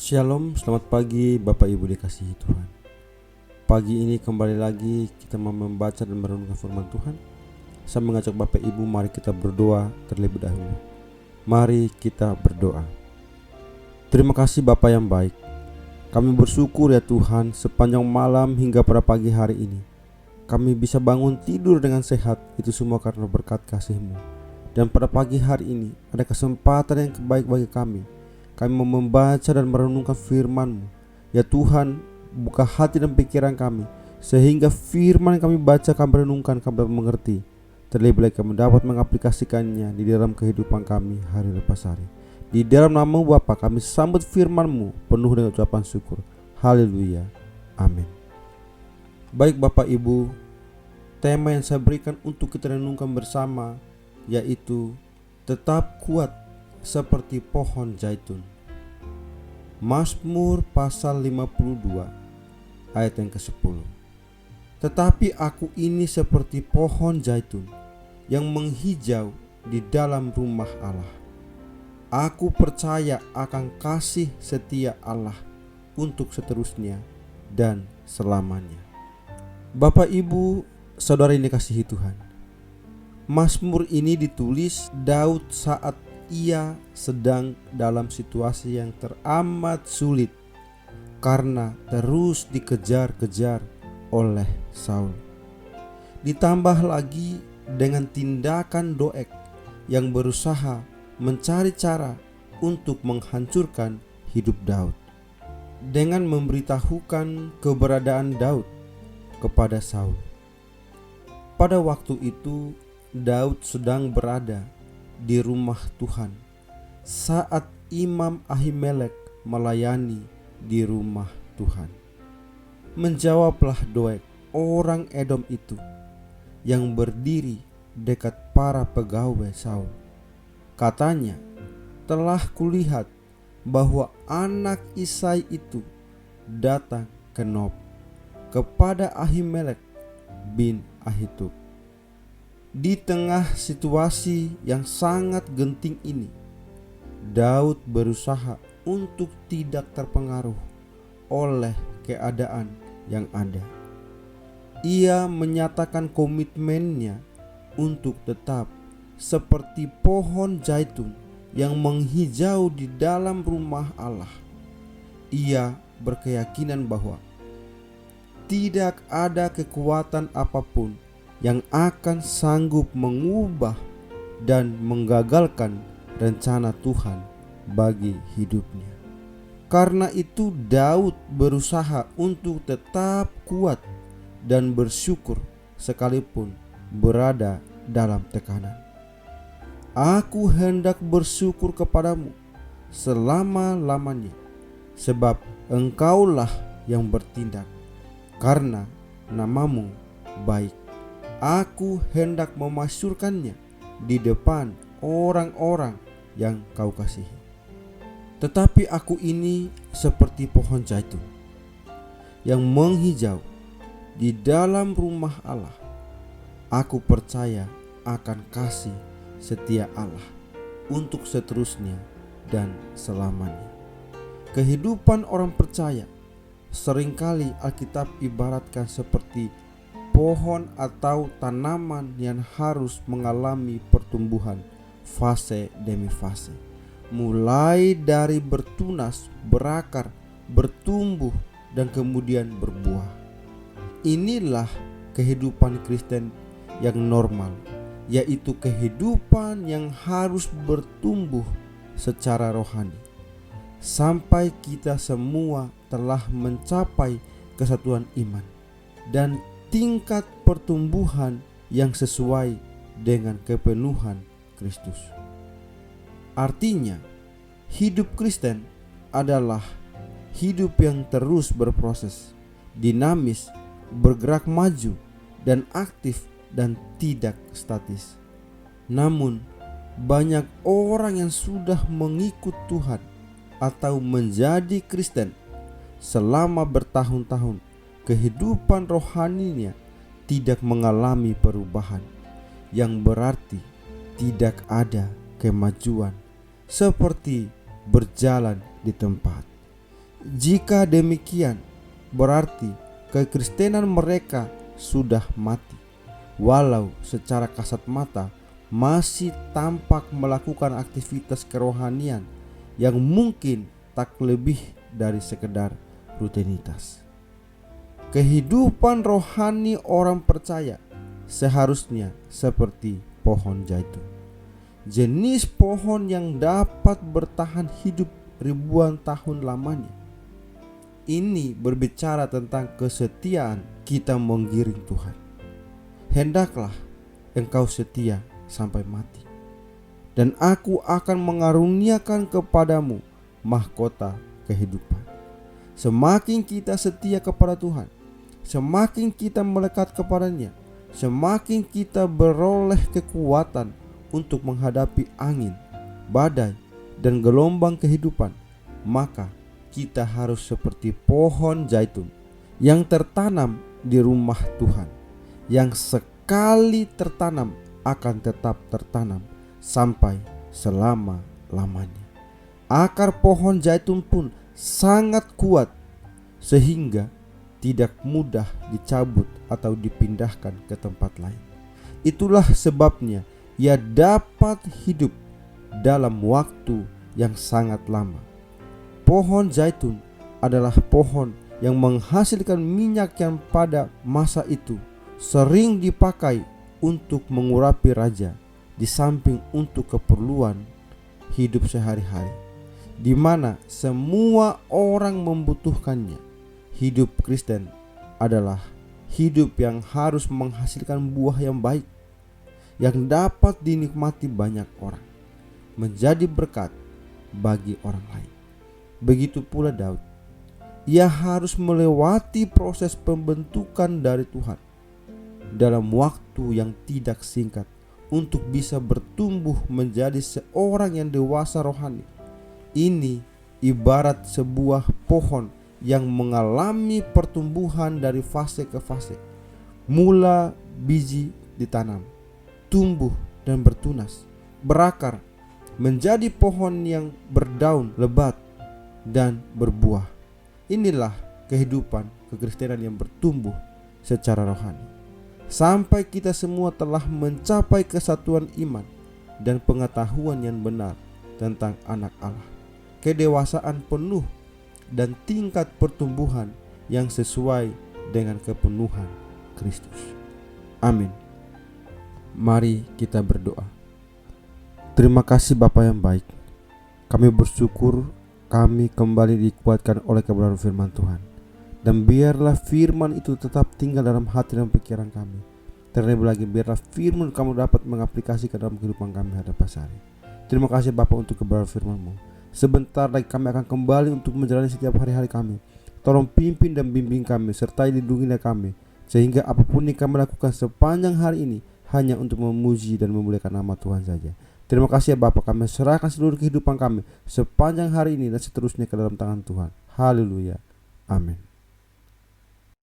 Shalom, selamat pagi Bapak Ibu dikasihi Tuhan. Pagi ini kembali lagi kita mau membaca dan merenungkan firman Tuhan. Saya mengajak Bapak Ibu, mari kita berdoa terlebih dahulu. Mari kita berdoa. Terima kasih Bapa yang baik. Kami bersyukur ya Tuhan, sepanjang malam hingga pada pagi hari ini kami bisa bangun tidur dengan sehat. Itu semua karena berkat kasih-Mu. Dan pada pagi hari ini ada kesempatan yang baik bagi kami. Kami mau membaca dan merenungkan firman-Mu. Ya Tuhan, buka hati dan pikiran kami, sehingga firman yang kami baca, kami renungkan, kami dapat mengerti. Terlebih lagi kami dapat mengaplikasikannya di dalam kehidupan kami hari lepas hari. Di dalam nama-Mu Bapa, kami sambut firman-Mu penuh dengan ucapan syukur. Haleluya, amin. Baik Bapak Ibu, tema yang saya berikan untuk kita renungkan bersama yaitu tetap kuat seperti pohon zaitun. Mazmur pasal 52 ayat yang ke-10. Tetapi aku ini seperti pohon zaitun yang menghijau di dalam rumah Allah. Aku percaya akan kasih setia Allah untuk seterusnya dan selamanya. Bapak Ibu, saudara yang dikasihi Tuhan, Mazmur ini ditulis Daud saat ia sedang dalam situasi yang teramat sulit karena terus dikejar-kejar oleh Saul. Ditambah lagi dengan tindakan Doeg yang berusaha mencari cara untuk menghancurkan hidup Daud dengan memberitahukan keberadaan Daud kepada Saul. Pada waktu itu Daud sedang berada di rumah Tuhan saat Imam Ahimelek melayani di rumah Tuhan. Menjawablah Doeg, orang Edom itu yang berdiri dekat para pegawai Saul. Katanya, telah kulihat bahwa anak Isai itu datang ke Nob kepada Ahimelek bin Ahitub. Di tengah situasi yang sangat genting ini, Daud berusaha untuk tidak terpengaruh oleh keadaan yang ada. Ia menyatakan komitmennya untuk tetap seperti pohon zaitun yang menghijau di dalam rumah Allah. Ia berkeyakinan bahwa tidak ada kekuatan apapun yang akan sanggup mengubah dan menggagalkan rencana Tuhan bagi hidupnya. Karena itu Daud berusaha untuk tetap kuat dan bersyukur sekalipun berada dalam tekanan. Aku hendak bersyukur kepadamu selama-lamanya, sebab engkaulah yang bertindak, karena namamu baik. Aku hendak memasyurkannya di depan orang-orang yang kau kasihi. Tetapi aku ini seperti pohon zaitun yang menghijau di dalam rumah Allah. Aku percaya akan kasih setia Allah untuk seterusnya dan selamanya. Kehidupan orang percaya seringkali Alkitab ibaratkan seperti pohon atau tanaman yang harus mengalami pertumbuhan fase demi fase, mulai dari bertunas, berakar, bertumbuh, dan kemudian berbuah. Inilah kehidupan Kristen yang normal, yaitu kehidupan yang harus bertumbuh secara rohani sampai kita semua telah mencapai kesatuan iman dan tingkat pertumbuhan yang sesuai dengan kepenuhan Kristus. Artinya, hidup Kristen adalah hidup yang terus berproses, dinamis, bergerak maju, dan aktif dan tidak statis. Namun, banyak orang yang sudah mengikut Tuhan atau menjadi Kristen selama bertahun-tahun, kehidupan rohaninya tidak mengalami perubahan, yang berarti tidak ada kemajuan, seperti berjalan di tempat. Jika demikian, berarti kekristenan mereka sudah mati, walau secara kasat mata masih tampak melakukan aktivitas kerohanian yang mungkin tak lebih dari sekedar rutinitas. Kehidupan rohani orang percaya seharusnya seperti pohon zaitun, jenis pohon yang dapat bertahan hidup ribuan tahun lamanya. Ini berbicara tentang kesetiaan kita menggiring Tuhan. Hendaklah engkau setia sampai mati, dan aku akan mengaruniakan kepadamu mahkota kehidupan. Semakin kita setia kepada Tuhan, semakin kita melekat kepadanya, semakin kita beroleh kekuatan untuk menghadapi angin, badai, dan gelombang kehidupan. Maka kita harus seperti pohon zaitun yang tertanam di rumah Tuhan, yang sekali tertanam akan tetap tertanam sampai selama-lamanya. Akar pohon zaitun pun sangat kuat sehingga tidak mudah dicabut atau dipindahkan ke tempat lain. Itulah sebabnya ia dapat hidup dalam waktu yang sangat lama. Pohon zaitun adalah pohon yang menghasilkan minyak yang pada masa itu sering dipakai untuk mengurapi raja, di samping untuk keperluan hidup sehari-hari, di mana semua orang membutuhkannya. Hidup Kristen adalah hidup yang harus menghasilkan buah yang baik, yang dapat dinikmati banyak orang, menjadi berkat bagi orang lain. Begitu pula Daud. Ia harus melewati proses pembentukan dari Tuhan dalam waktu yang tidak singkat untuk bisa bertumbuh menjadi seorang yang dewasa rohani. Ini ibarat sebuah pohon yang mengalami pertumbuhan dari fase ke fase. Mula biji ditanam, tumbuh dan bertunas, berakar, menjadi pohon yang berdaun lebat dan berbuah. Inilah kehidupan kekristenan yang bertumbuh secara rohani, sampai kita semua telah mencapai kesatuan iman dan pengetahuan yang benar tentang anak Allah, kedewasaan penuh dan tingkat pertumbuhan yang sesuai dengan kepenuhan Kristus. Amin. Mari kita berdoa. Terima kasih Bapa yang baik. Kami bersyukur kami kembali dikuatkan oleh kebenaran firman Tuhan. Dan biarlah firman itu tetap tinggal dalam hati dan pikiran kami. Terlebih lagi biarlah firman kamu dapat mengaplikasikan dalam kehidupan kami hadapan hari. Terima kasih Bapa untuk kebenaran firman-Mu. Sebentar lagi kami akan kembali untuk menjalani setiap hari-hari kami. Tolong pimpin dan bimbing kami, sertai lindungilah kami, sehingga apapun yang kami lakukan sepanjang hari ini hanya untuk memuji dan memuliakan nama Tuhan saja. Terima kasih ya Bapa, kami serahkan seluruh kehidupan kami sepanjang hari ini dan seterusnya ke dalam tangan Tuhan. Haleluya. Amin.